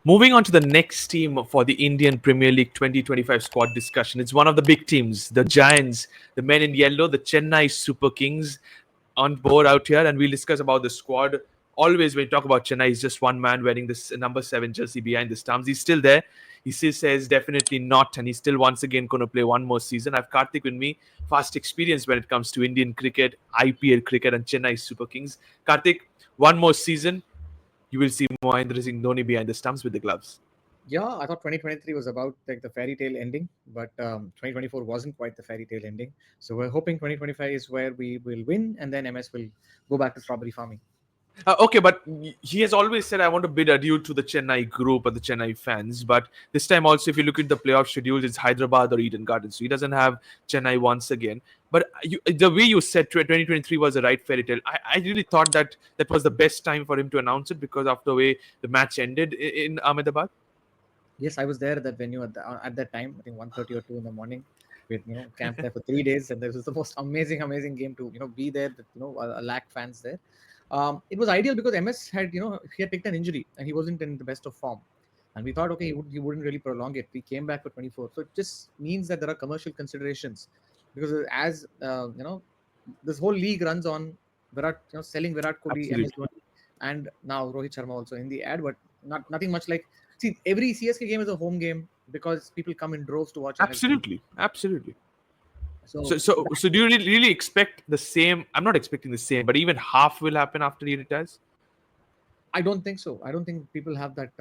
Moving on to the next team for the Indian Premier League 2025 squad discussion. It's one of the big teams, the Giants, the men in yellow, the Chennai Super Kings on board out here, and we'll discuss about the squad. Always, when you talk about Chennai, he's just one man wearing this number 7 jersey behind the stumps. He's still there. He still says definitely not, and he's still once again going to play one more season. I have Karthik with me, fast experience when it comes to Indian cricket, IPL cricket, and Chennai Super Kings. Karthik, one more season, you will see Mahendra Singh Dhoni behind the stumps with the gloves. Yeah, I thought 2023 was about like the fairy tale ending, but 2024 wasn't quite the fairy tale ending. So we're hoping 2025 is where we will win, and then MS will go back to strawberry farming. Okay, but he has always said, I want to bid adieu to the Chennai group or the Chennai fans. But this time also, if you look at the playoff schedules, it's Hyderabad or Eden Gardens. So he doesn't have Chennai once again. But the way you said 2023 was the right fairy tale, I really thought that that was the best time for him to announce it because of the way the match ended in Ahmedabad. Yes, I was there at that venue at that time. I think 1:30 or 2 in the morning. We had, camped there for 3 days, and this was the most amazing game to be there. That a lakh fans there. It was ideal because MS had he had picked an injury and he wasn't in the best of form, and we thought okay he wouldn't really prolong it. We came back for 24, so it just means that there are commercial considerations because as this whole league runs on Virat, selling Virat Kohli, MS Absolutely. Dhoni, and now Rohit Sharma also in the ad, but nothing much like. See, every CSK game is a home game because people come in droves to watch MS Dhoni. Absolutely. Absolutely. So, So so, that so do you really expect the same? I'm not expecting the same, but even half will happen after he retires? I don't think so. I don't think people have that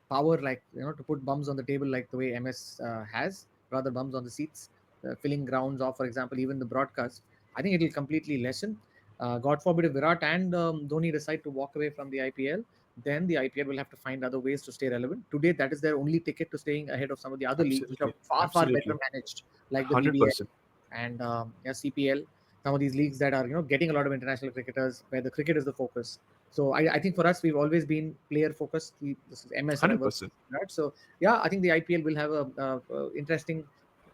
power, like to put bums on the table like the way MS has, rather bums on the seats, filling grounds, or for example, even the broadcast. I think it will completely lessen. God forbid if Virat and Dhoni decide to walk away from the IPL, then the IPL will have to find other ways to stay relevant. Today, that is their only ticket to staying ahead of some of the other leagues, which are Absolutely. far better Absolutely. managed, like the BBL 100%. and CPL. Some of these leagues that are getting a lot of international cricketers, where the cricket is the focus. So I think for us, we've always been player focused. This is MS and ever 100%. that. So yeah, I think the IPL will have a interesting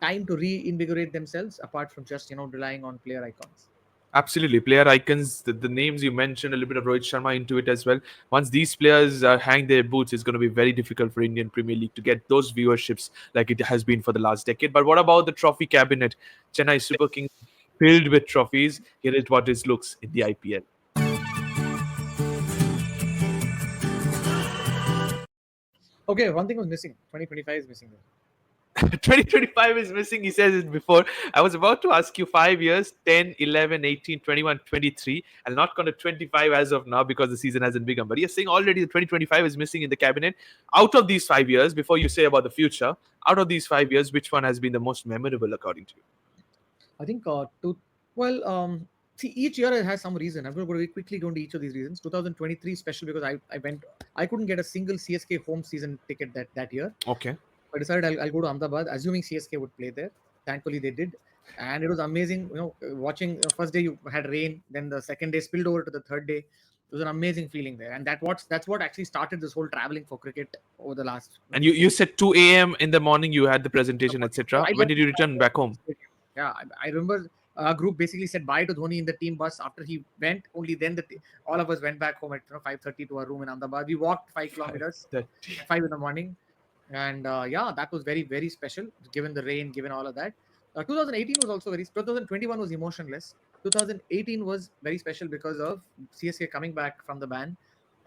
time to reinvigorate themselves, apart from just relying on player icons. Absolutely. Player icons, the names you mentioned, a little bit of Rohit Sharma into it as well. Once these players hang their boots, it's going to be very difficult for Indian Premier League to get those viewerships like it has been for the last decade. But what about the trophy cabinet? Chennai Super Kings filled with trophies. Here is what it looks in the IPL. Okay, one thing was missing. 2025 is missing there. 2025 is missing. He says it before. I was about to ask you 5 years 10, 11, 18, 21, 23. I'll not count to 25 as of now because the season hasn't begun. But you're saying already the 2025 is missing in the cabinet. Out of these 5 years, before you say about the future, out of these 5 years, which one has been the most memorable according to you? I think well, see, each year it has some reason. I'm going to quickly go into each of these reasons. 2023 special because I couldn't get a single CSK home season ticket that year. Okay. I decided I'll go to Ahmedabad, assuming CSK would play there. Thankfully, they did, and it was amazing. Watching first day you had rain, then the second day spilled over to the third day. It was an amazing feeling there, and that's what actually started this whole traveling for cricket over the last. And you said 2 a.m. in the morning you had the presentation, So etc. I When left. did you return back home? Yeah, I remember a group basically said bye to Dhoni in the team bus after he went. Only then all of us went back home at 5:30 to our room in Ahmedabad. We walked 5 kilometers 5:30. at 5 in the morning, and yeah, that was very special given the rain, given all of that. 2018 was also very. 2021 was emotionless. 2018 was very special because of CSK coming back from the ban,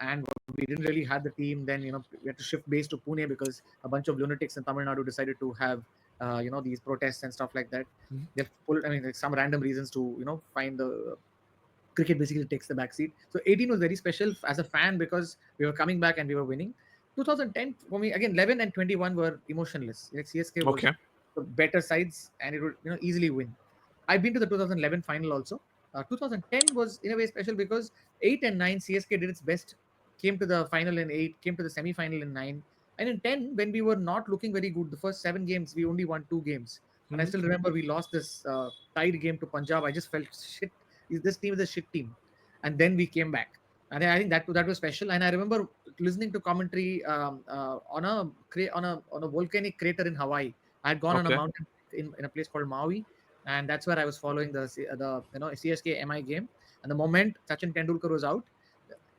and we didn't really have the team. Then we had to shift base to Pune because a bunch of lunatics in Tamil Nadu decided to have these protests and stuff like that. Mhm. They've pulled, I mean, like some random reasons to find the cricket basically takes the back seat. So 18 was very special as a fan because we were coming back and we were winning. 2010 for me again, 11 and 21 were emotionless. Like CSK was Okay. the better sides and it would easily win. I've been to the 2011 final also. 2010 was in a way special because 8 and 9 CSK did its best, came to the final in 8, came to the semi final in 9, and in 10 when we were not looking very good, the first 7 games we only won 2 games, and I Mhm. still remember we lost this tied game to Punjab. I just felt shit. This team is a shit team, and then we came back. And I think that was special. And I remember listening to commentary on a volcanic crater in Hawaii. I had gone on a Okay. mountain in a place called Maui, and that's where I was following the CSK MI game. And the moment Sachin Tendulkar was out,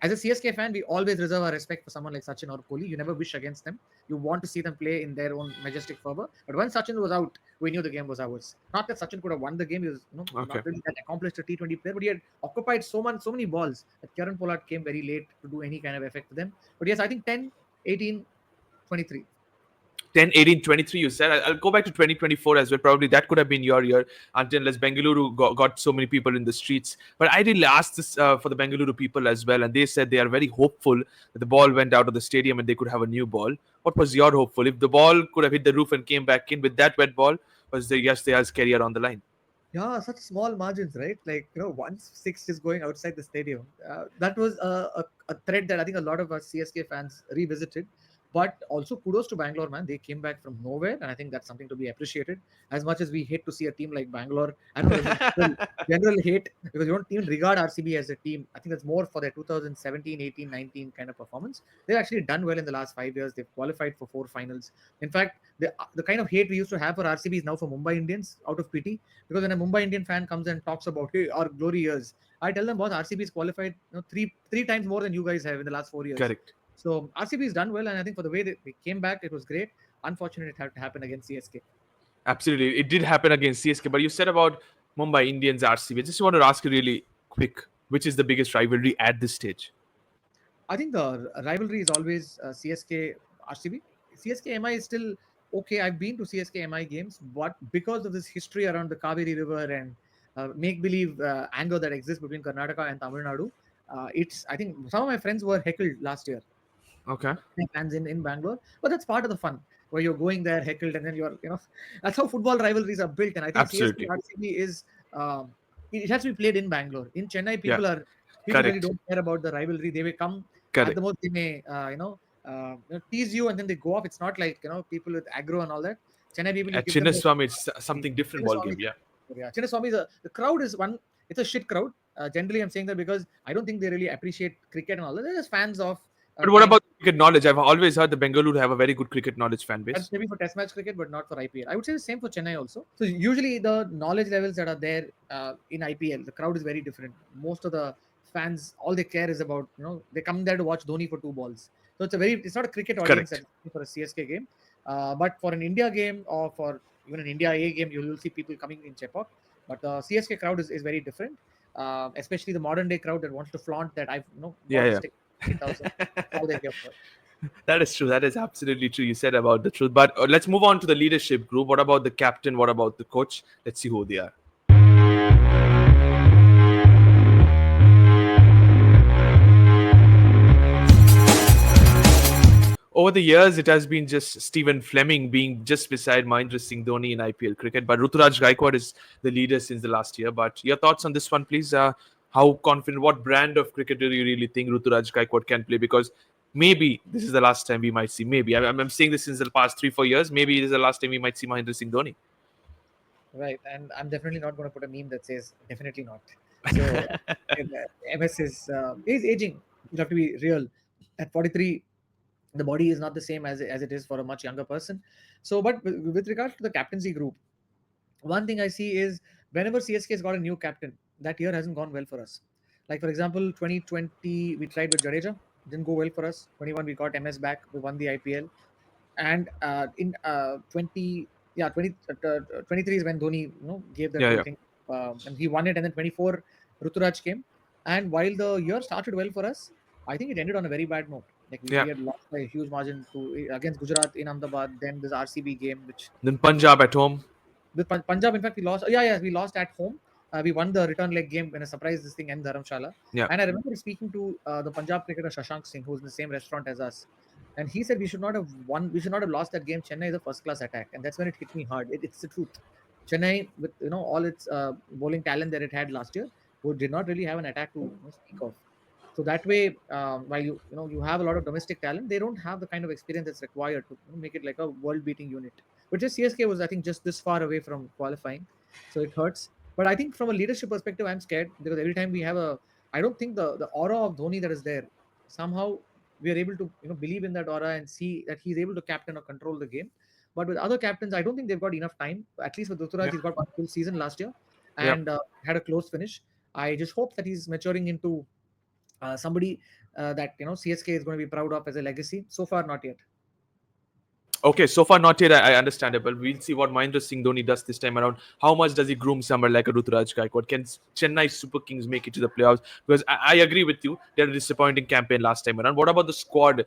as a CSK fan, we always reserve our respect for someone like Sachin or Kohli. You never wish against them. You want to see them play in their own majestic fervor. But when Sachin was out, we knew the game was ours. Not that Sachin could have won the game. He was, Okay. not really that accomplished a T20 player, but he had occupied so many balls that Kieran Pollard came very late to do any kind of effect to them. But yes, I think 10, 18, 23. 10, 18, 23. You said. I'll go back to 2024 as well. Probably that could have been your year until unless Bengaluru got so many people in the streets. But I did ask this for the Bengaluru people as well, and they said they are very hopeful that the ball went out of the stadium and they could have a new ball. What was your hopeful? If the ball could have hit the roof and came back in with that wet ball, was the yes, there's career on the line? Yeah, such small margins, right? Like, once six is going outside the stadium. That was a thread that I think a lot of us CSK fans revisited. But also kudos to Bangalore, man. They came back from nowhere, and I think that's something to be appreciated. As much as we hate to see a team like Bangalore, I know there's a general hate because you don't even regard RCB as a team. I think that's more for their 2017, 18, 19 kind of performance. They've actually done well in the last 5 years. They've qualified for 4 finals. In fact, the kind of hate we used to have for RCB is now for Mumbai Indians out of pity. Because when a Mumbai Indian fan comes and talks about, hey, our glory years, I tell them, boss, RCB is qualified three times more than you guys have in the last 4 years. Correct. So RCB has done well, and I think for the way they came back, it was great. Unfortunately, it had to happen against CSK. Absolutely. It did happen against CSK. But you said about Mumbai Indians RCB. Just want to ask you really quick, which is the biggest rivalry at this stage? I think the rivalry is always CSK RCB. CSK MI is still okay. I've been to CSK MI games, but because of this history around the Kaveri River and make believe anger that exists between Karnataka and Tamil Nadu, I think some of my friends were heckled last year, Okay. fans in Bangalore, but that's part of the fun where you're going there heckled and then that's how football rivalries are built. And I think CSK Absolutely. RCB is it has to be played in Bangalore. In Chennai, Yeah. people really Correct. don't care about the rivalry. They may come at the Correct. most, they may tease you and then they go off. It's not like people with aggro and all that. Chennai people, you At give them the Chinnaswamy, it's something different ball Chinnaswamy. game. Yeah. Yeah, Chinnaswamy the crowd is one. It's a shit crowd. Generally, I'm saying that because I don't think they really appreciate cricket and all that. They're just fans of But what trying. about cricket knowledge? I've always heard the Bengaluru have a very good cricket knowledge fan That's base. maybe for Test match cricket, but not for IPL. I would say the same for Chennai also. So usually the knowledge levels that are there in IPL, the crowd is very different. Most of the fans, all they care is about they come there to watch Dhoni for 2 balls. So it's not a cricket audience Correct. that's for a CSK game, but for an India game or for even an India A game, you will see people coming in Chepauk. But the CSK crowd is very different, especially the modern day crowd that wants to flaunt that I've Yeah, bought this yeah. ticket 15,000. That's all they're here for. That is true. That is absolutely true. You said about the truth. But let's move on to the leadership group. What about the captain? What about the coach? Let's see who they are. Over the years, it has been just Stephen Fleming being just beside Mahendra Singh Dhoni in IPL cricket. But Ruturaj Gaikwad is the leader since the last year. But your thoughts on this one, please? How confident, what brand of cricketer do you really think Ruturaj Gaikwad can play? Because maybe this is the last time we might see. Maybe I'm saying this since the past 3-4 years. Maybe it is the last time we might see Mahendra Singh Dhoni. Right, and I'm definitely not going to put a meme that says definitely not. So MS is aging. You have to be real. At 43, the body is not the same as it is for a much younger person. So, but with regards to the captaincy group, one thing I see is whenever CSK has got a new captain, that year hasn't gone well for us. Like for example, 2020 we tried with Jadeja, didn't go well for us. 21 we got MS back, we won the IPL, and in 20 yeah 20 23 is when Dhoni gave that Yeah, whole yeah, thing, and he won it, and then 24 Ruturaj came, and while the year started well for us, I think it ended on a very bad note. Like yeah. we had lost by a huge margin to against Gujarat in Ahmedabad, then this RCB game which Then Punjab at home. with Punjab, in fact, we lost. Yeah, we lost at home. We won the return leg game when a surprise this thing in Dharamshala. Yeah, And I remember speaking to the Punjab cricketer Shashank Singh, who's in the same restaurant as us, and he said we should not have won. We should not have lost that game. Chennai is a first class attack, and that's when it hit me hard. It's the truth. Chennai, with all its bowling talent that it had last year, who did not really have an attack to speak of. So that way, while you have a lot of domestic talent, they don't have the kind of experience that's required to make it like a world-beating unit. But just CSK was, I think, just this far away from qualifying, so it hurts. But I think from a leadership perspective, I'm scared because every time we have I don't think the aura of Dhoni that is there, somehow we are able to believe in that aura and see that he's able to captain or control the game. But with other captains, I don't think they've got enough time. At least with Ruturaj, yeah, he's got one full season last year yeah. and had a close finish. I just hope that he's maturing into somebody that CSK is going to be proud of as a legacy? So far, not yet. Okay, so far not yet. I understandable. We'll see what Mahendra Singh Dhoni does this time around. How much does he groom somebody like a Ruturaj Gaikwad? Can Chennai Super Kings make it to the playoffs? Because I agree with you. They had a disappointing campaign last time around. What about the squad?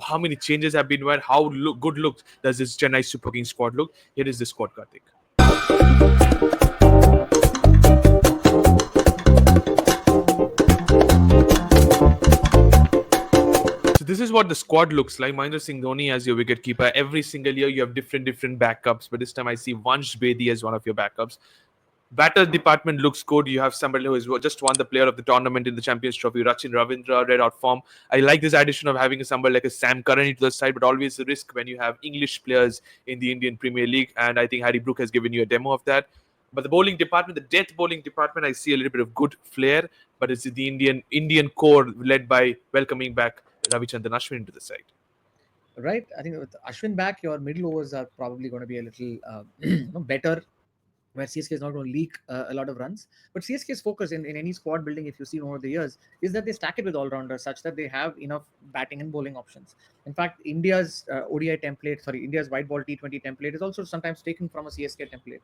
How many changes have been made? How good look does this Chennai Super Kings squad look? Here is the squad, Karthik. So this is what the squad looks like. Mahendra Singh Dhoni as your wicketkeeper. Every single year you have different backups, but this time I see Vansh Bedi as one of your backups. Batter department looks good. You have somebody who has just won the player of the tournament in the Champions Trophy, Rachin Ravindra, red hot form. I like this addition of having somebody like a Sam Curran into the side, but always a risk when you have English players in the Indian Premier League. And I think Harry Brook has given you a demo of that. But the bowling department, the death bowling department, I see a little bit of good flair, but it's the Indian core led by welcoming back Ravichandran Ashwin into the side. Right. I think with Ashwin back, your middle overs are probably going to be a little better, where CSK is not going to leak a lot of runs. But CSK's focus in any squad building, if you see over the years, is that they stack it with all-rounders such that they have enough batting and bowling options. In fact, India's India's white ball T20 template is also sometimes taken from a CSK template,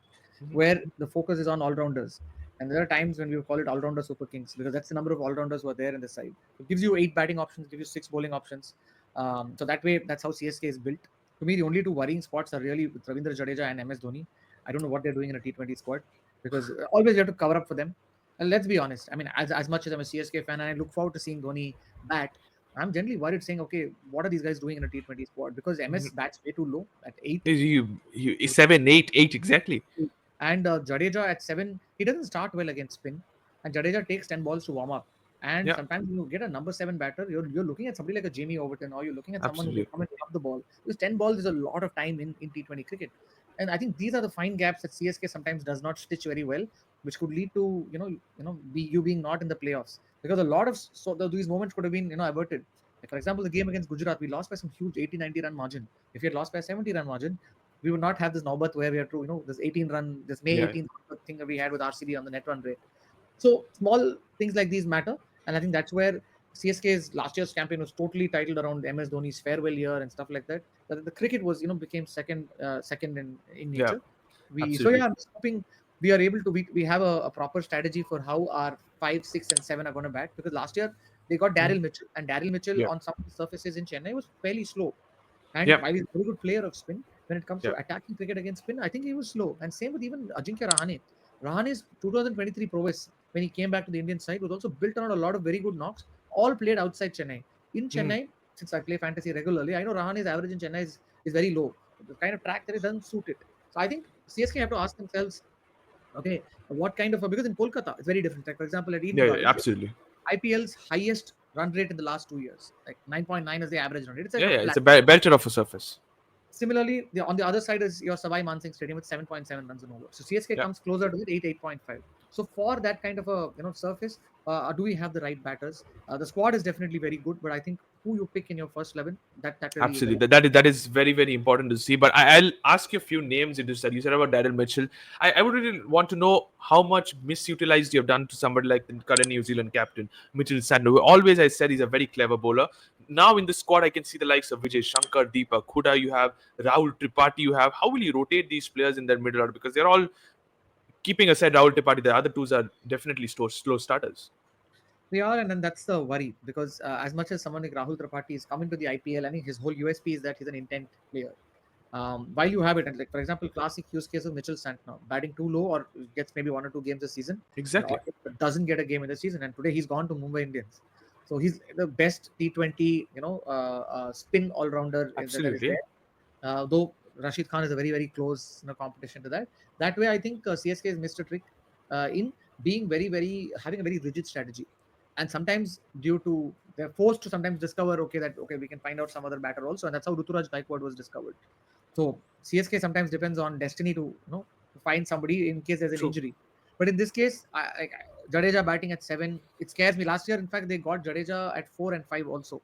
where the focus is on all-rounders. And there are times when we call it all-rounder Super Kings because that's the number of all-rounders who are there in the side. It gives you 8 batting options, gives you 6 bowling options. So that way, that's how CSK is built. To me, the only two worrying spots are really with Ravindra Jadeja and MS Dhoni. I don't know what they're doing in a T20 squad because always you have to cover up for them. And let's be honest. I mean, as much as I'm a CSK fan and I look forward to seeing Dhoni bat, I'm generally worried saying, okay, what are these guys doing in a T20 squad? Because MS bats way too low at 8. Seven, eight exactly. And Jadeja at 7, he doesn't start well against spin. And Jadeja takes 10 balls to warm up. And Yeah, sometimes you get a number 7 batter, you're looking at somebody like a Jamie Overton, or you're looking at someone who can absolutely. come and up the ball. Because 10 balls is a lot of time in T20 cricket. And I think these are the fine gaps that CSK sometimes does not stitch very well, which could lead to being not in the playoffs. Because a lot of these moments could have been averted. Like for example, the game against Gujarat, we lost by some huge 80-90 run margin. If we had lost by a 70 run margin, we would not have this Naubat where we have to, this 18 run, this May Yeah. 18th thing that we had with RCB on the net run rate. So small things like these matter. And I think that's where CSK's last year's campaign was totally titled around MS Dhoni's farewell year and stuff like that. That the cricket was, became second in Yeah, nature. absolutely. I'm just hoping we are able to, we have a proper strategy for how our 5, 6, and 7 are going to bat because last year they got Mhm. Daryl Mitchell and Daryl Mitchell Yeah, on some of the surfaces in Chennai was fairly slow. And yeah, while he's a very good player of spin, when it comes yeah. to attacking cricket against spin, I think he was slow. And same with even Ajinkya Rahane. Rahane's 2023 prowess when he came back to the Indian side was also built on a lot of very good knocks, all played outside Chennai. In Mhm. Chennai, since I play fantasy regularly, I know Rahane's average in Chennai is very low. The kind of track that it doesn't suit it. So I think CSK have to ask themselves, okay, what kind of because in Kolkata it's very different. Like for example, at Eden Yeah, yeah, Gardens, absolutely. IPL's highest run rate in the last 2 years, like 9.9 is the average run rate. It's like Yeah, a yeah. It's a flat. belter of a surface. Similarly, on the other side is your Savai Mansingh Stadium with 7.7 runs and over. So CSK Yeah. comes closer to it, 8.5. So for that kind of a surface, do we have the right batters? The squad is definitely very good, but I think who you pick in your first 11, that really is a Absolutely, big. that is very very important to see. But I'll ask you a few names. You said about Daryl Mitchell. I would really want to know how much misutilized you have done to somebody like the current New Zealand captain Mitchell Sandhu. Always I said he's a very clever bowler. Now in the squad I can see the likes of Vijay Shankar, Deepak Huda. You have Rahul Tripathi. You have how will you rotate these players in their middle order because they're all keeping aside Rahul Tripathi. The other twos are definitely slow starters. They are, and then that's the worry because as much as someone like Rahul Tripathi is coming to the IPL, I think his whole USP is that he's an intent player. While you have it, and like for example, classic use case of Mitchell Santner batting too low or gets maybe 1 or 2 games this season, and Exactly. doesn't get a game in the season. And today he's gone to Mumbai Indians, so he's the best T20 spin all rounder that is Absolutely. there. Though Rashid Khan is a very very close competition to that. That way, I think CSK has missed a trick in being very having a very rigid strategy, and sometimes due to they're forced to sometimes discover okay we can find out some other batter also, and that's how Ruturaj Gaikwad was discovered. So CSK sometimes depends on destiny to to find somebody in case there's an True. injury. But in this case, Jadeja batting at 7, it scares me. Last year, in fact, they got Jadeja at 4 and 5 also,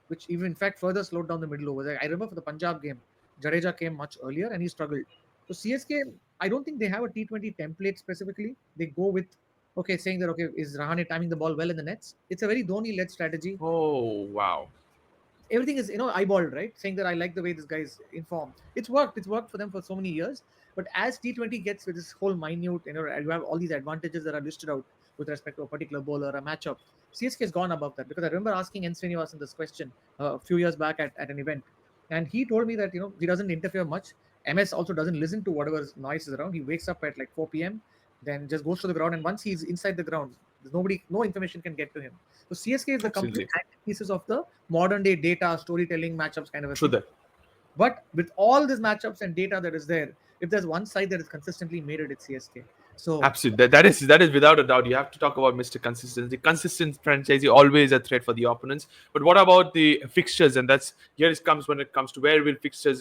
which even in fact further slowed down the middle overs. I remember for the Punjab game, Jadeja came much earlier and he struggled. So CSK, I don't think they have a T20 template specifically. They go with Okay, saying that, okay, is Rahane timing the ball well in the nets? It's a very Dhoni-led strategy. Oh wow. Everything is, eyeballed, right? Saying that I like the way this guy's informed. It's worked for them for so many years. But as T20 gets with this whole minute, you have all these advantages that are listed out with respect to a particular bowler, a matchup. CSK has gone above that, because I remember asking N Srinivasan this question a few years back at an event, and he told me that he doesn't interfere much. MS also doesn't listen to whatever noise is around. He wakes up at like 4 p.m., then just goes to the ground, and once he's inside the ground, there's nobody, no information can get to him. So CSK is the complete Absolutely. antithesis of the modern day data storytelling matchups kind of a True thing. that. But with all these matchups and data that is there, if there's one side that is consistently made it, it's CSK. So Absolutely. That is without a doubt. You have to talk about Mr. Consistency. Consistent franchisee always a threat for the opponents. But what about the fixtures? And that's here it comes when it comes to where will fixtures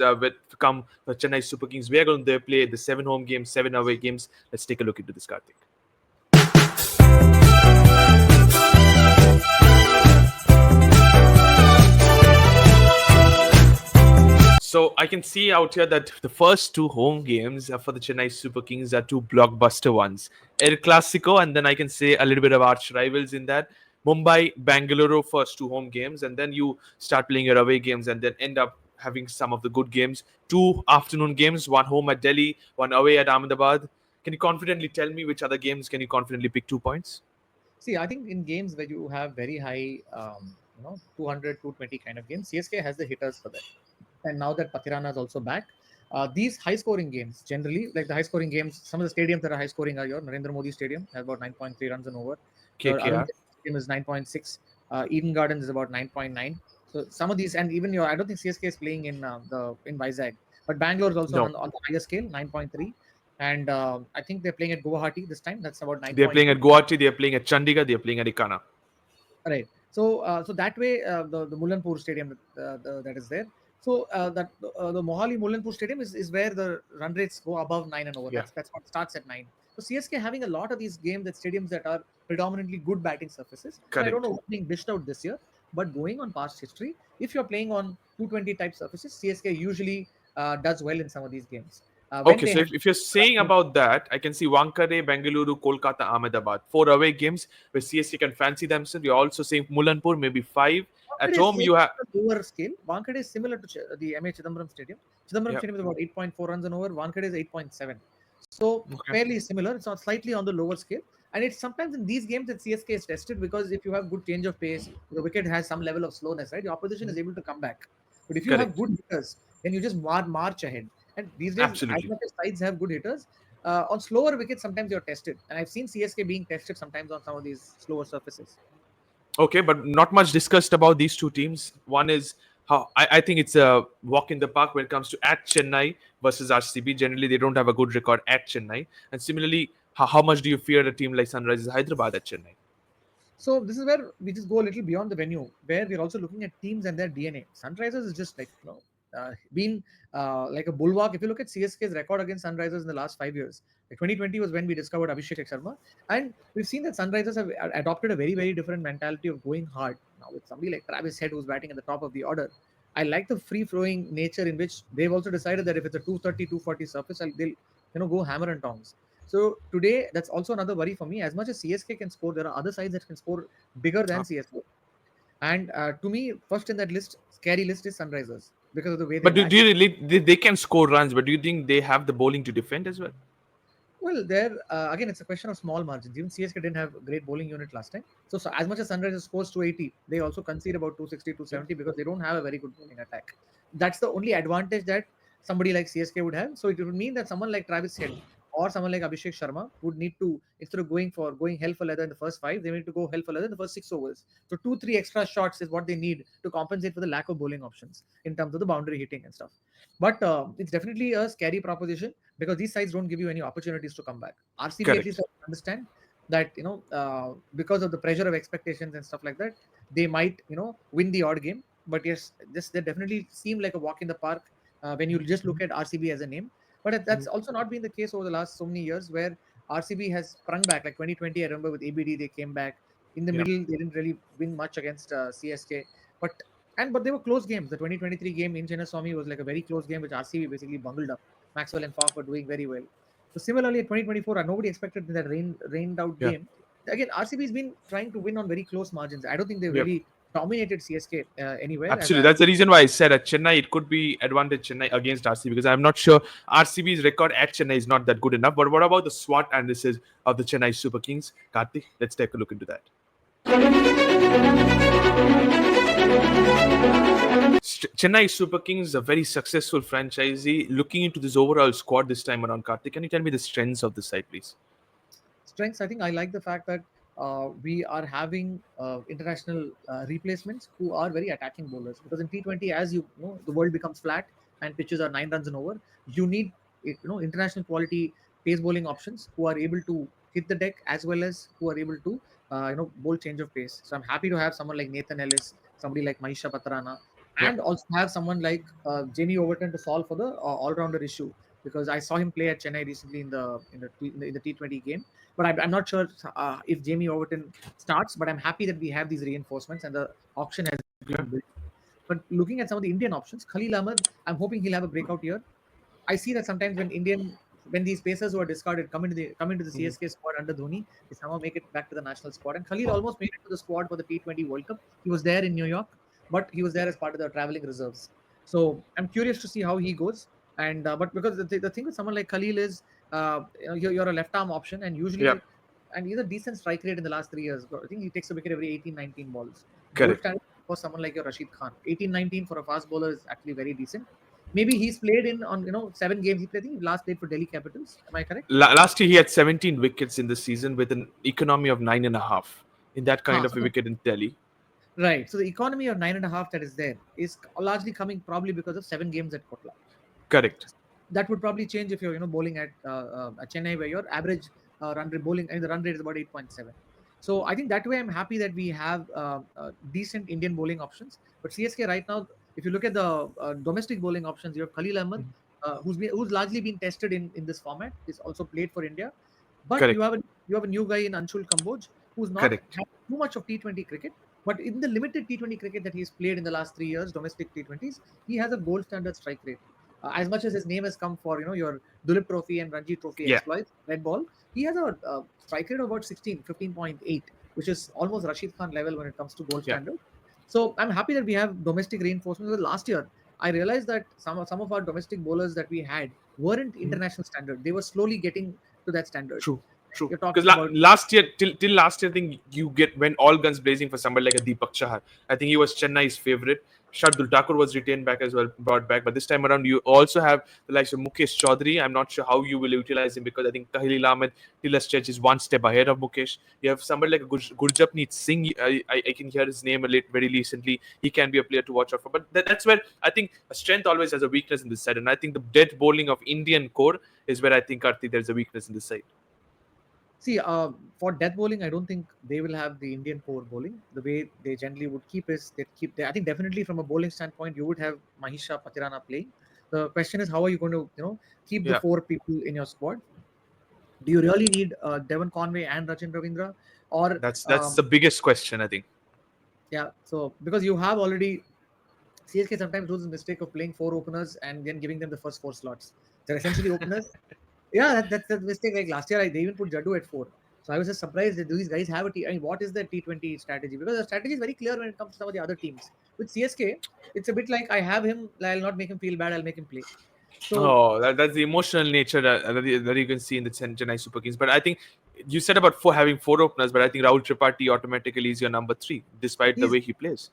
come for Chennai Super Kings. We are going to play the 7 home games, 7 away games. Let's take a look into this, Karthik. So I can see out here that the first 2 home games for the Chennai Super Kings are 2 blockbuster ones. El Clasico, and then I can say a little bit of arch rivals in that. Mumbai, Bangalore, first 2 home games, and then you start playing your away games, and then end up having some of the good games. 2 afternoon games, one home at Delhi, one away at Ahmedabad. Can you confidently tell me which other games can you confidently pick 2 points? see, I think in games where you have very high, 200, 220 kind of games, CSK has the hitters for that. And now that Patirana is also back, these high scoring games generally, like the high scoring games, some of the stadiums that are high scoring are your Narendra Modi Stadium, has about 9.3 runs and over. Your Arun KKR. Jaitley Stadium is 9.6. Eden Gardens is about 9.9. So some of these, and even I don't think CSK is playing in Vizag, but Bangalore is also No, on the higher scale, 9.3. And I think they're playing at Guwahati this time. That's about they are playing 9.2. at Guwahati, they are playing at Chandigarh, they are playing at Ikana. Right. So that way, the Mullanpur Stadium that is there. So the Mohali Mullanpur Stadium is where the run rates go above 9 and over. Yeah, That's what starts at 9. So CSK having a lot of these games at stadiums that are predominantly good batting surfaces, and I don't know correct. what's being dished out this year, but going on past history, if you're playing on 220 type surfaces, CSK usually does well in some of these games. When Okay, they so have if you're saying about that, I can see Wankhede, Bengaluru, Kolkata, Ahmedabad. 4 away games where CSK can fancy themselves. You're also saying Mulanpur, maybe 5. At Wankhede is home, you slightly have. on the lower scale. Wankhede is similar to the MA Chidambaram Stadium. Chidambaram Yeah. Stadium is about 8.4 runs and over. Wankhede is 8.7. So Okay. fairly similar. It's not slightly on the lower scale. And it's sometimes in these games that CSK is tested, because if you have good change of pace, the wicket has some level of slowness, right? The opposition is able to come back. But if you have Correct. good hitters, then you just march ahead. And these days, as Absolutely. much as sides have good hitters, on slower wickets, sometimes you're tested. And I've seen CSK being tested sometimes on some of these slower surfaces. Okay, but not much discussed about these two teams. One is how I think it's a walk in the park when it comes to at Chennai versus RCB. Generally, they don't have a good record at Chennai. And similarly, how much do you fear a team like Sunrisers Hyderabad at Chennai? So this is where we just go a little beyond the venue, where we're also looking at teams and their DNA. Sunrisers is just like been like a bulwark. If you look at CSK's record against Sunrisers in the last 5 years, like 2020 was when we discovered Abhishek Sharma, and we've seen that Sunrisers have adopted a very very different mentality of going hard now with somebody like Travis Head who's batting at the top of the order. I like the free flowing nature in which they've also decided that if it's a 230, 240 surface, they'll go hammer and tongs. So today, that's also another worry for me. As much as CSK can score, there are other sides that can score bigger than CSK. And to me, first in that list, scary list is Sunrisers because of the way they But do bat. you really they can score runs? But do you think they have the bowling to defend as well? Well, there again, it's a question of small margins. Even CSK didn't have a great bowling unit last time. So as much as Sunrisers scores 280, they also concede about 260, Yeah. 270 because they don't have a very good bowling attack. That's the only advantage that somebody like CSK would have. So it would mean that someone like Travis Head or someone like Abhishek Sharma would need to, instead of going hell for leather in the first five, they need to go hell for leather in the first 6 overs. So 2, 3 extra shots is what they need to compensate for the lack of bowling options in terms of the boundary hitting and stuff. But it's definitely a scary proposition because these sides don't give you any opportunities to come back. RCB at least Correct. I understand that because of the pressure of expectations and stuff like that, they might win the odd game. But yes, this they definitely seem like a walk in the park when you just look at RCB as a name. But that's also not been the case over the last so many years where RCB has sprung back. Like 2020, I remember with ABD they came back. In the Yeah. middle, they didn't really win much against CSK, but but they were close games. The 2023 game in Chennai was like a very close game, which RCB basically bungled up. Maxwell and Falk were doing very well. So similarly, at 2024, nobody expected that rained out Yeah. game. again, RCB has been trying to win on very close margins. I don't think they Yep. really dominated CSK anywhere. Absolutely. That's the reason why I said at Chennai it could be advantage Chennai against RCB because I'm not sure RCB's record at Chennai is not that good enough. But what about the SWOT analysis of the Chennai Super Kings? Karthik, let's take a look into that. Chennai Super Kings is a very successful franchisee. Looking into this overall squad this time around, Karthik, can you tell me the strengths of the side, please? Strengths, I think I like the fact that we are having international replacements who are very attacking bowlers. Because in T20, as you know, the world becomes flat and pitches are 9 runs and over. You need international quality pace bowling options who are able to hit the deck as well as who are able to bowl change of pace. So I'm happy to have someone like Nathan Ellis, somebody like Mahisha Patrana, Yeah, and also have someone like Jamie Overton to solve for the all-rounder issue. Because I saw him play at Chennai recently in the T20 game, but I'm not sure if Jamie Overton starts. But I'm happy that we have these reinforcements and the auction has yeah, been built. But looking at some of the Indian options, Khalil Ahmed, I'm hoping he'll have a breakout year. I see that sometimes when these pacers who are discarded come into the mhm, CSK squad under Dhoni, they somehow make it back to the national squad. And Khalil almost made it to the squad for the T20 World Cup. He was there in New York, but he was there as part of the traveling reserves. So I'm curious to see how he goes. And but because the thing with someone like Khalil is, you're a left arm option, and yeah. usually, and he's a decent strike rate in the last 3 years. I think he takes a wicket every 18, 19 balls. Gold Correct. standard for someone like your Rashid Khan. 18, 19 for a fast bowler is actually very decent. Maybe he's played in on 7 games. He played, I think he last played for Delhi Capitals. Am I correct? Last year he had 17 wickets in the season with an economy of 9.5 in that kind Huh. of a wicket in Delhi. Right. So the economy of 9.5 that is there is largely coming probably because of 7 games at Kotla. Correct. That would probably change if you're bowling at Chennai, where your average run rate bowling and the run rate is about 8.7. So I think that way I'm happy that we have decent Indian bowling options. But CSK right now, if you look at the domestic bowling options, you have Khalil Ahmed, Mhm. who's largely been tested in this format. He's also played for India, but you Correct. have a new guy in Anshul Kamboj who's not Correct. had too much of T20 cricket. But in the limited T20 cricket that he's played in the last 3 years, domestic T20s, he has a gold standard strike rate. As much as his name has come for your Dulip Trophy and Ranji Trophy Yeah. exploits, red ball, he has a strike rate of about 15.8, which is almost Rashid Khan level when it comes to gold Yeah. standard. So I'm happy that we have domestic reinforcements. Because last year, I realized that some of our domestic bowlers that we had weren't Mhm. international standard. They were slowly getting to that standard. True, true. You're Because talking about last year, till last year, I think you get went all guns blazing for somebody like a Deepak Chahar. I think he was Chennai's favorite. Shardul Thakur was retained back as well, brought back. But this time around, you also have the likes of Mukesh Chaudhary. I'm not sure how you will utilize him because I think Tahil Ahmed till a stretch is one step ahead of Mukesh. You have somebody like Gurjapneet Singh. I can hear his name very recently. He can be a player to watch out for. But that's where I think a strength always has a weakness in this side. And I think the dead bowling of Indian core is where I think Karthi there's a weakness in this side. See, for death bowling, I don't think they will have the Indian core bowling. The way they generally would keep is they keep. I think definitely from a bowling standpoint, you would have Mahisha Patirana playing. The question is, how are you going to keep the Yeah. 4 people in your squad? Do you really need Devon Conway and Rachin Ravindra, or That's the biggest question, I think. yeah? So because you have already CSK sometimes does the mistake of playing 4 openers and then giving them the first 4 slots. They're essentially openers. Yeah, that's the mistake. Like last year, they even put Jaddu at 4. So I was just surprised that these guys have a T. I mean, what is the T20 strategy? Because the strategy is very clear when it comes to some of the other teams. With CSK, it's a bit like I have him. I'll not make him feel bad. I'll make him play. So Oh, that's the emotional nature that you can see in the Chennai Super Kings. But I think you said about having four openers, but I think Rahul Tripathi automatically is your number three, despite the he's way he plays.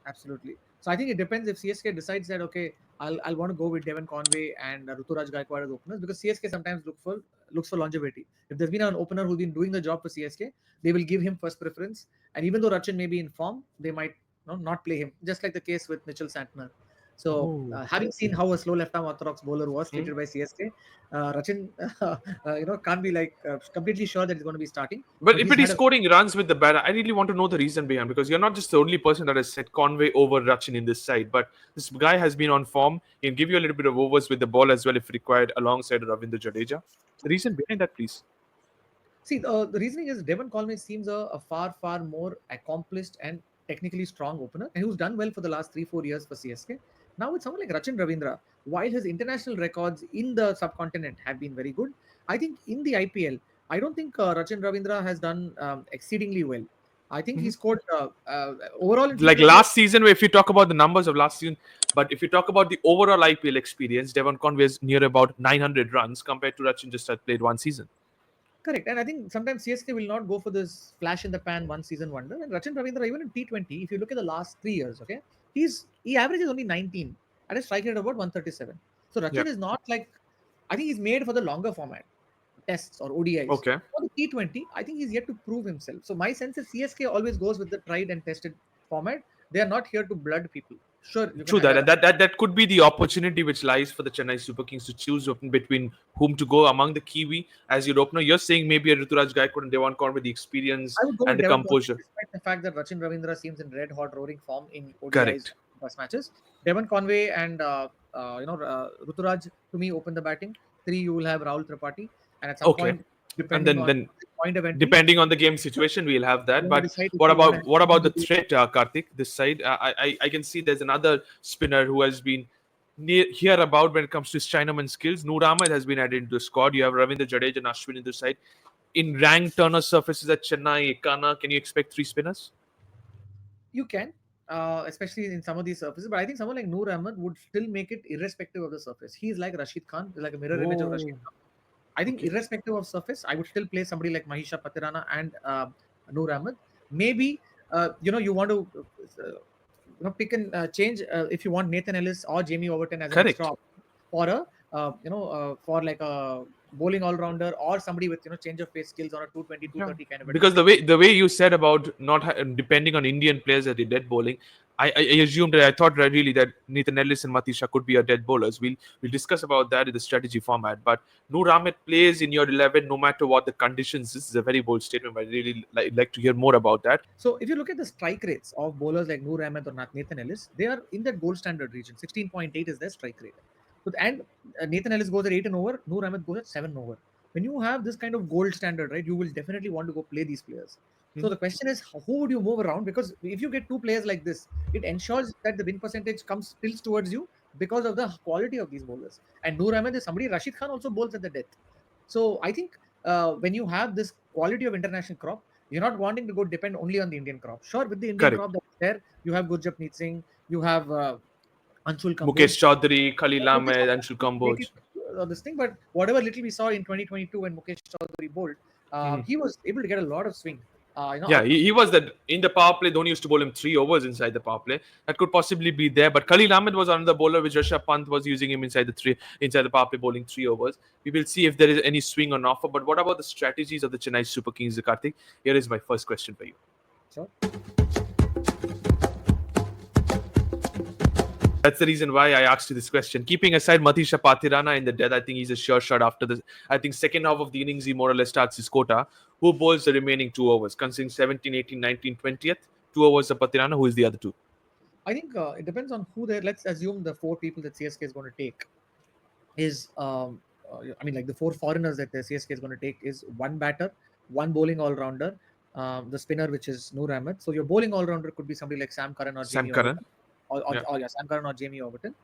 absolutely. So I think it depends if CSK decides that okay, I'll want to go with Devon Conway and Ruturaj Gaikwad as openers, because CSK sometimes looks for longevity. If there's been an opener who's been doing the job for CSK, they will give him first preference. And even though Rachin may be in form, they might not play him, just like the case with Mitchell Santner. So Oh. having seen how a slow left-arm orthodox bowler was Hmm. treated by CSK, Rachin can't be like completely sure that he's going to be starting, But but if he's it is had a scoring runs with the bat, I really want to know the reason behind because you're not just the only person that has set Conway over Rachin in this side, but this guy has been on form. He can give you a little bit of overs with the ball as well if required, alongside Ravindra Jadeja. The reason behind that, please. See, the reasoning is Devon Conway seems a far, far more accomplished and technically strong opener, and who's done well for the last 3, 4 years for CSK. Now, with someone like Rachin Ravindra, while his international records in the subcontinent have been very good, I think in the IPL, I don't think Rachin Ravindra has done exceedingly well. I think he Mhm. scored overall in Like T20. last season, if you talk about the numbers of last season, but if you talk about the overall IPL experience, Devon Conway is near about 900 runs compared to Rachin just had played one season. Correct. And I think sometimes CSK will not go for this flash in the pan one season wonder. And Rachin Ravindra, even in T20, if you look at the last 3 years, okay, he averages only 19 at a strike rate of about 137. So Yeah. Rachin is not like, I think he's made for the longer format, tests or ODIs. Okay. For the T20, I think he's yet to prove himself. So my sense is CSK always goes with the tried and tested format. They are not here to blood people. Sure, you can True that, and that could be the opportunity which lies for the Chennai Super Kings to choose between whom to go among the Kiwi as your opener. You're saying maybe a Ruturaj Gaikwad and Devon Conway with the experience I would go and with the Devon Conway, composure. despite the fact that Rachin Ravindra seems in red hot roaring form in ODIs Correct. first matches. Devon Conway and Ruturaj to me open the batting. Three, you will have Rahul Tripathi, and at some Okay, point, and depending then on then the point of entry, depending on the game situation, we'll have you that. want to But decide if what you want about to what about the have threat, Karthik? This side, I can see there's another spinner who has been here about when it comes to his Chinaman skills. Noor Ahmed has been added into the squad. You have Ravindra Jadeja and Ashwin in the side. In ranked turner surfaces at Chennai, Ekana, can you expect three spinners? you can, especially in some of these surfaces. But I think someone like Noor Ahmed would still make it irrespective of the surface. He's like Rashid Khan, he's like a mirror image of Rashid Oh, Khan. I think okay. irrespective of surface, I would still play somebody like Mahisha Patirana and Noor Ahmed. Maybe you want to pick and change if you want Nathan Ellis or Jamie Overton as an extra Correct. option for a for like a bowling all rounder or somebody with change of pace skills on a 220 Yeah, 230 kind of a because design. the way you said about not depending on Indian players at the dead bowling, I assumed that I thought that really that Nathan Ellis and Matisha could be our dead bowlers. We'll discuss about that in the strategy format. But Noor Ahmed plays in your 11 no matter what the conditions. This is a very bold statement, but I really like to hear more about that. So if you look at the strike rates of bowlers like Noor Ahmed or Nathan Ellis, they are in that gold standard region. 16.8 is their strike rate. And Nathan Ellis goes at 8 and over, Noor Ahmed goes at 7 over. When you have this kind of gold standard, right, you will definitely want to go play these players. So Mhm. the question is, who would you move around? Because if you get two players like this, it ensures that the win percentage comes tilts towards you because of the quality of these bowlers. And Noor Ahmed is somebody. Rashid Khan also bowls at the death. So I think when you have this quality of international crop, you're not wanting to go depend only on the Indian crop. Sure, with the Indian crop Correct. that's there, you have Gurjapneet Singh, you have Anshul Mukesh Kamboj. Chaudhary, Khalil Mukesh Ahmed, Anshul Chaudhary make it Kamboj. this thing, but whatever little we saw in 2022 when Mukesh Chaudhary bowled, Mhm. he was able to get a lot of swing. Yeah, Out. he was that in the power play. Dhoni used to bowl him 3 overs inside the power play. That could possibly be there. But Khalil Ahmed was another bowler, which Rishabh Pant was using him inside the power play, bowling 3 overs. We will see if there is any swing on offer. But what about the strategies of the Chennai Super Kings, Karthik? Here is my first question for you. Sure. That's the reason why I asked you this question. Keeping aside Matisha Patirana in the death, I think he's a sure shot after the. I think second half of the innings, he more or less starts his quota. Who bowls the remaining 2 overs? Considering 17, 18, 19, 20th, 2 overs of Patirana. Who is the other two? I think it depends on who they're. Let's assume the four people that CSK is going to take is I mean like the four foreigners that the CSK is going to take is one batter, one bowling all rounder, the spinner which is Noor Ahmed. So your bowling all rounder could be somebody like Sam Curran or Sam Jamie Curran. Overton, Yeah. or yeah, Sam Curran or Jamie Overton.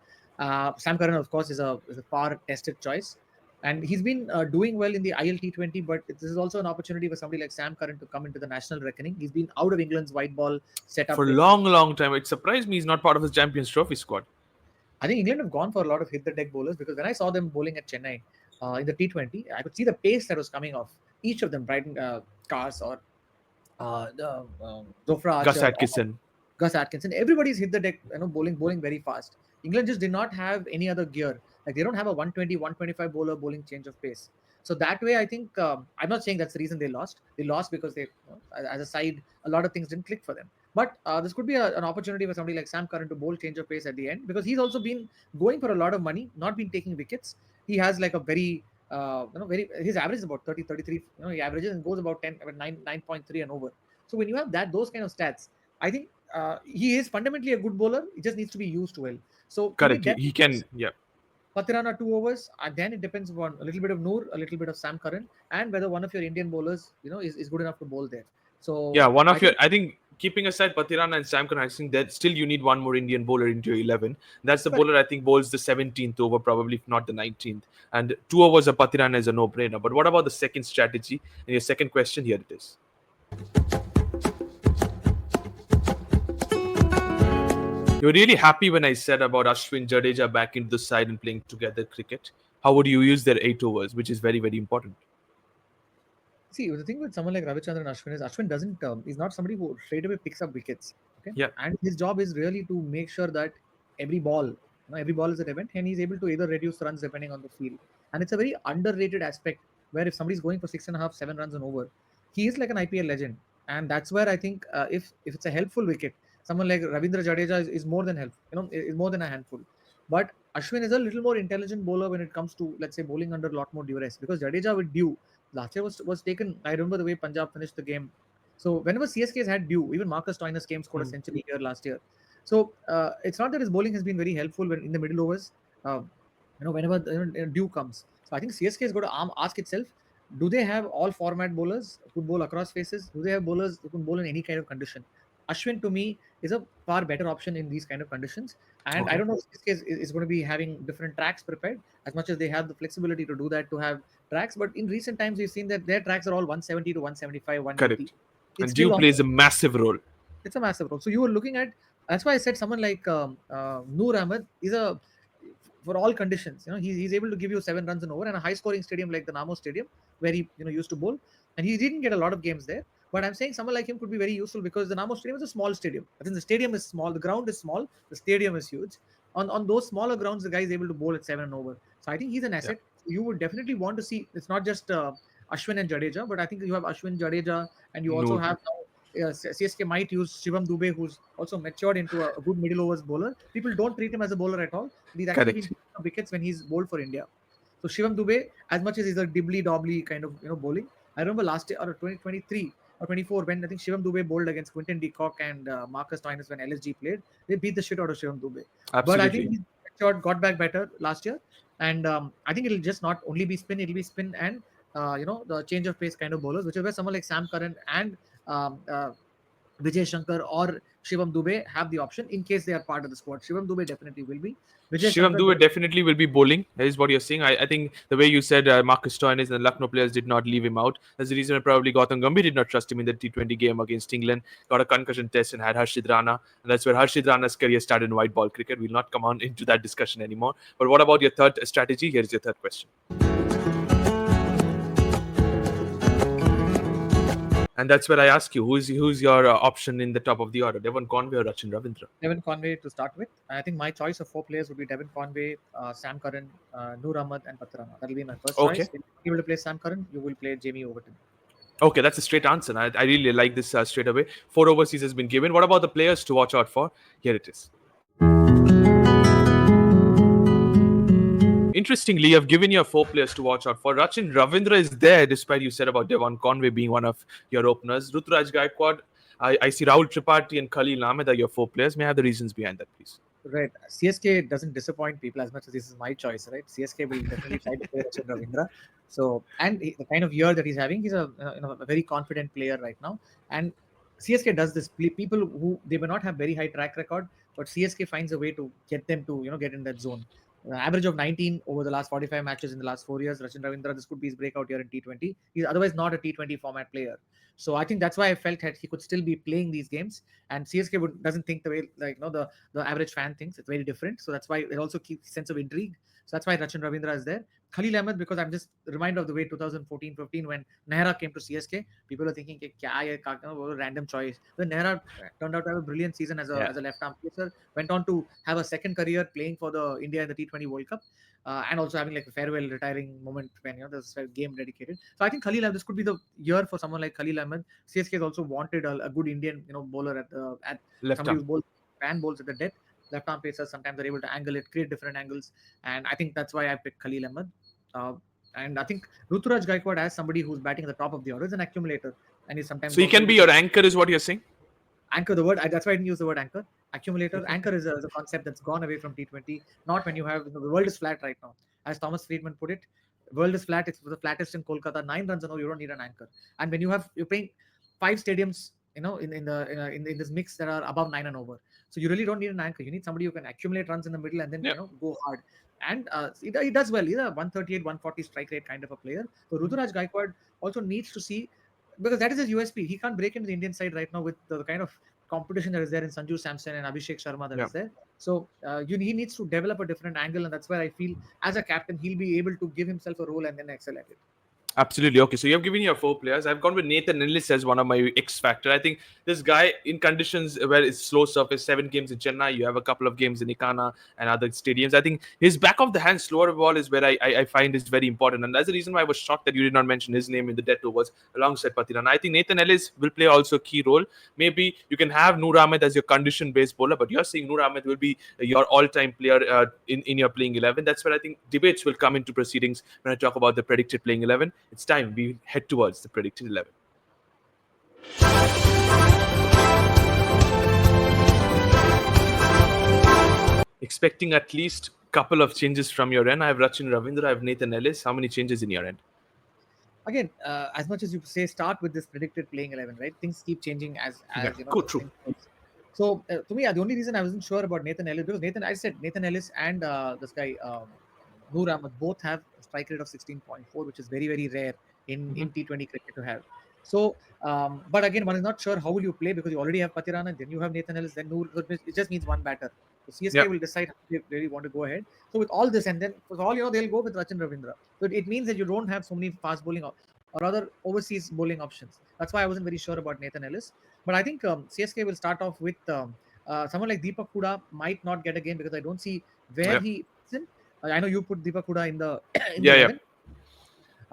Sam Curran of course is a far tested choice. And he's been doing well in the ILT20, but this is also an opportunity for somebody like Sam Curran to come into the national reckoning. He's been out of England's white ball setup For a with. long, long time. It surprised me he's not part of his Champions Trophy squad. I think England have gone for a lot of hit the deck bowlers because when I saw them bowling at Chennai in the T20, I could see the pace that was coming off each of them, Brighton Cars or Zofra Gus Archer or Atkinson. Gus Atkinson. Everybody's hit the deck, bowling very fast. England just did not have any other gear. Like they don't have a 120, 125 bowler bowling change of pace. So that way, I think I'm not saying that's the reason they lost. They lost because as a side, a lot of things didn't click for them. But this could be an opportunity for somebody like Sam Curran to bowl change of pace at the end because he's also been going for a lot of money, not been taking wickets. He has like a very very his average is about 30 33. He averages and goes about 10 about 9.3 and over. So when you have those kind of stats, I think he is fundamentally a good bowler. He just needs to be used well. So to me, Correct. depth He is can. Yeah. Patirana 2 overs, and then it depends upon a little bit of Noor, a little bit of Sam Curran, and whether one of your Indian bowlers, is good enough to bowl there. Yeah, So one I of your, think I think, keeping aside Patirana and Sam Curran, I think that still you need one more Indian bowler into your 11. That's the correct. bowler I think bowls the 17th over, probably if not the 19th. And 2 overs of Patirana is a no-brainer. But what about the second strategy? And your second question, here it is. You were really happy when I said about Ashwin Jadeja back into the side and playing together cricket. How would you use their 8 overs, which is very, very important? See, the thing with someone like Ravichandran Ashwin is Ashwin doesn't is not somebody who straight away picks up wickets. Okay, Yeah, and his job is really to make sure that every ball, every ball is an event, and he's able to either reduce runs depending on the field. And it's a very underrated aspect where if somebody's going for 6.5, 7 runs and over, he is like an IPL legend. And that's where I think if it's a helpful wicket, someone like Ravindra Jadeja is more than helpful. Is more than a handful. But Ashwin is a little more intelligent bowler when it comes to, let's say, bowling under a lot more duress, because Jadeja with due last year was taken. I remember the way Punjab finished the game. So whenever CSK has had due, even Marcus Stoinis came, scored a mm, century here last year. So it's not that his bowling has been very helpful when in the middle overs. Uh, whenever due comes. So I think CSK is going to ask itself: do they have all format bowlers who can bowl across faces? Do they have bowlers who can bowl in any kind of condition? Ashwin to me is a far better option in these kind of conditions. And I okay, don't know if CSK is going to be having different tracks prepared as much as they have the flexibility to do that, to have tracks. But in recent times, we've seen that their tracks are all 170 to 175, 180. correct. It's And Dew still on. plays a massive role. It's a massive role. So you were looking at. That's why I said someone like Noor Ahmed is a for all conditions. He's able to give you 7 runs and over, and a high scoring stadium like the Namo Stadium where he used to bowl, and he didn't get a lot of games there. But I'm saying someone like him could be very useful because the Namo Stadium is a small stadium. I think the stadium is small, the ground is small, the stadium is huge. On those smaller grounds, the guy is able to bowl at 7 and over. So I think he's an Yeah, asset. You would definitely want to see. It's not just Ashwin and Jadeja, but I think you have Ashwin, Jadeja, and you also Noor, have now CSK might use Shivam Dube, who's also matured into a good middle overs bowler. People don't treat him as a bowler at all, but he's actually been correct. picking up wickets when he's bowled for India. So Shivam Dube, as much as he's a dibbly dobbly kind of bowling, I remember last year or 2023 or 24 when I think Shivam Dube bowled against Quinton de Kock and Marcus Stoinis when LSG played, they beat the shit out of Shivam Dube. But I think Absolutely. he matured, got back better last year, and I think it'll just not only be spin, it'll be spin and the change of pace kind of bowlers, which is where someone like Sam Curran and um, uh, Vijay Shankar or Shivam Dube have the option in case they are part of the squad. Shivam Dube definitely will be. Vijay Shivam Shankar, Dube definitely will be bowling. That is what you're saying. I think the way you said Marcus Stoinis and the Lucknow players did not leave him out. That's the reason why probably Gautam Gambhir did not trust him in the T20 game against England. Got a concussion test and had Harshid Rana. And that's where Harshid Rana's career started in white ball cricket. We'll not come on into that discussion anymore. But what about your third strategy? Here's your third question. And that's where I ask you, who's your option in the top of the order? Devon Conway or Rachin Ravindra? Devon Conway to start with. I think my choice of 4 players would be Devon Conway, Sam Curran, Noor Ahmed, and Patrana. That will be my first Okay. choice. If you will play Sam Curran, you will play Jamie Overton. Okay, that's a straight answer. I really like this straight away. 4 overseas has been given. What about the players to watch out for? Here it is. Interestingly, I've given you 4 players to watch out for. Rachin Ravindra is there, despite you said about Devon Conway being one of your openers. Ruturaj Gaikwad, I see Rahul Tripathi and Khalil Ahmed are your 4 players. May I have the reasons behind that, please? Right. CSK doesn't disappoint people as much as this is my choice, right? CSK will definitely try to play Rachin Ravindra. So, and the kind of year that he's having, he's a very confident player right now. And CSK does this. People who they may not have very high track record, but CSK finds a way to get them to get in that zone. Average of 19 over the last 45 matches in the last 4 years. Rachin Ravindra, this could be his breakout year in T20. He's otherwise not a T20 format player. So I think that's why I felt that he could still be playing these games. And CSK doesn't think the way the average fan thinks. It's very different. So that's why it also keeps sense of intrigue. So that's why Rachin Ravindra is there. Khalil Ahmed, because I'm just reminded of the way 2014-15 when Nehra came to CSK, people are thinking, kya hai, random choice. But Nehra turned out to have a brilliant season as a, Yeah. as a left-arm pacer, went on to have a second career playing for the India in the T20 World Cup, and also having like a farewell retiring moment when there's a game dedicated. So I think Khalil Ahmed, this could be the year for someone like Khalil Ahmed. CSK has also wanted a good Indian bowler at Left somebody arm. who bowls fan bowls at the death. Left arm pacers sometimes are able to angle it, create different angles, and I think that's why I picked Khalil Ahmed. Uh, and I think Ruturaj Gaikwad as somebody who's batting at the top of the order is an accumulator, and he's sometimes So he also can able be to your anchor, is what you're saying? anchor the word. That's why I didn't use the word anchor. Accumulator. Anchor is a concept that's gone away from T20. Not when you have the world is flat right now, as Thomas Friedman put it. World is flat. It's the flattest in Kolkata. 9 runs and all. You don't need an anchor. And when you're playing 5 stadiums, in this mix that are above 9 and over. So you really don't need an anchor. You need somebody who can accumulate runs in the middle and then Yeah. go hard. And he does well. He's a 138, 140 strike rate kind of a player. So Ruturaj Gaikwad also needs to see, because that is his USP. He can't break into the Indian side right now with the kind of competition that is there in Sanju Samson and Abhishek Sharma that Yeah. is there. So he needs to develop a different angle, and that's where I feel as a captain he'll be able to give himself a role and then excel at it. Absolutely. Okay, so you have given your 4 players. I've gone with Nathan Ellis as one of my X factor. I think this guy, in conditions where it's slow surface, 7 games in Chennai, you have a couple of games in Ikana and other stadiums. I think his back of the hand slower ball is where I find is very important. And that's the reason why I was shocked that you did not mention his name in the death overs alongside Patiran. I think Nathan Ellis will play also a key role. Maybe you can have Noor Ahmed as your condition-based bowler, but you're saying Noor Ahmed will be your all-time player in your playing 11. That's where I think debates will come into proceedings when I talk about the predicted playing 11. It's time we head towards the predicted 11. Expecting at least couple of changes from your end. I have Rachin Ravindra, I have Nathan Ellis. How many changes in your end? Again, as much as you say, start with this predicted playing 11, right? Things keep changing as Yeah, you know cool, the true. thing goes. So to me, the only reason I wasn't sure about Nathan Ellis, because I said Nathan Ellis and this guy Noor Ahmed both have a strike rate of 16.4, which is very very rare Mhm. in T20 cricket to have. So, but again, one is not sure how will you play, because you already have Patirana, then you have Nathan Ellis, then Noor. So it just means one batter. So Yeah, CSK will decide how they really want to go ahead. So with all this, and then for all they'll go with Rachin Ravindra. So it means that you don't have so many fast bowling or other overseas bowling options. That's why I wasn't very sure about Nathan Ellis. But I think CSK will start off with someone like Deepak Huda might not get a game, because I don't see where yeah, he is in. I know you put Deepak Huda in the in the yeah, yeah.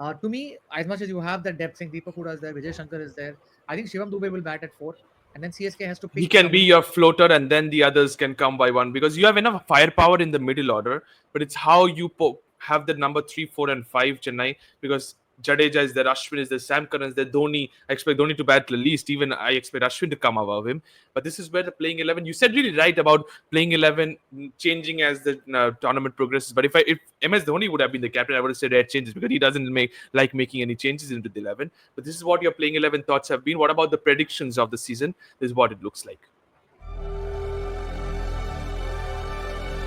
11. To me, as much as you have that depth, saying Deepak Huda is there, Vijay Shankar is there, I think Shivam Dubey will bat at 4, and then CSK has to He pick can be somebody. your floater, and then the others can come by one because you have enough firepower in the middle order. But it's how you have the number 3, 4, and 5 Chennai, because Jadeja is there, Ashwin is there, Sam Curran is there, Dhoni. I expect Dhoni to bat the least. Even I expect Ashwin to come above him. But this is where the playing 11. You said really right about playing 11 changing as the tournament progresses. But if MS Dhoni would have been the captain, I would have said red changes, because he doesn't like making any changes into the 11. But this is what your playing 11 thoughts have been. What about the predictions of the season? This is what it looks like.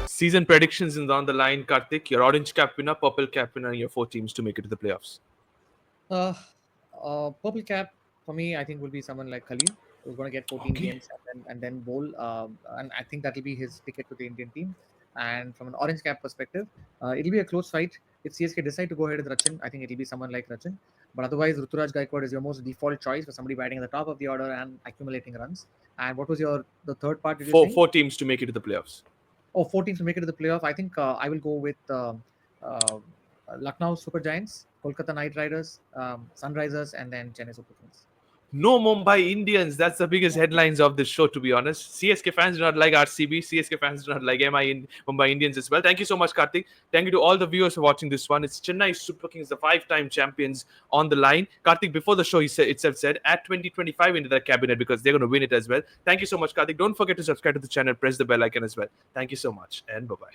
Season predictions is on the line, Karthik. Your orange cap winner, purple cap winner, and your 4 teams to make it to the playoffs. Uh, Purple cap for me, I think will be someone like Khalil, who's going to get 14 Okay. games and then bowl, and I think that will be his ticket to the Indian team. And from an orange cap perspective, it'll be a close fight. If CSK decide to go ahead with Rachin, I think it'll be someone like Rachin. But otherwise, Ruturaj Gaikwad is your most default choice for somebody batting at the top of the order and accumulating runs. And what was the third part? Did you Four say? four teams to make it to the playoffs. Oh, 14 to make it to the playoff. I think I will go with uh, Lucknow Super Giants, Kolkata Knight Riders, Sunrisers, and then Chennai Super Kings. No Mumbai Indians. That's the biggest headlines of this show, to be honest. CSK fans do not like RCB. CSK fans do not like Mumbai Indians as well. Thank you so much, Karthik. Thank you to all the viewers for watching this one. It's Chennai Super Kings, the 5-time champions, on the line. Karthik, before the show, he said itself said add 2025 into the cabinet because they're going to win it as well. Thank you so much, Karthik. Don't forget to subscribe to the channel, press the bell icon as well. Thank you so much, and bye bye.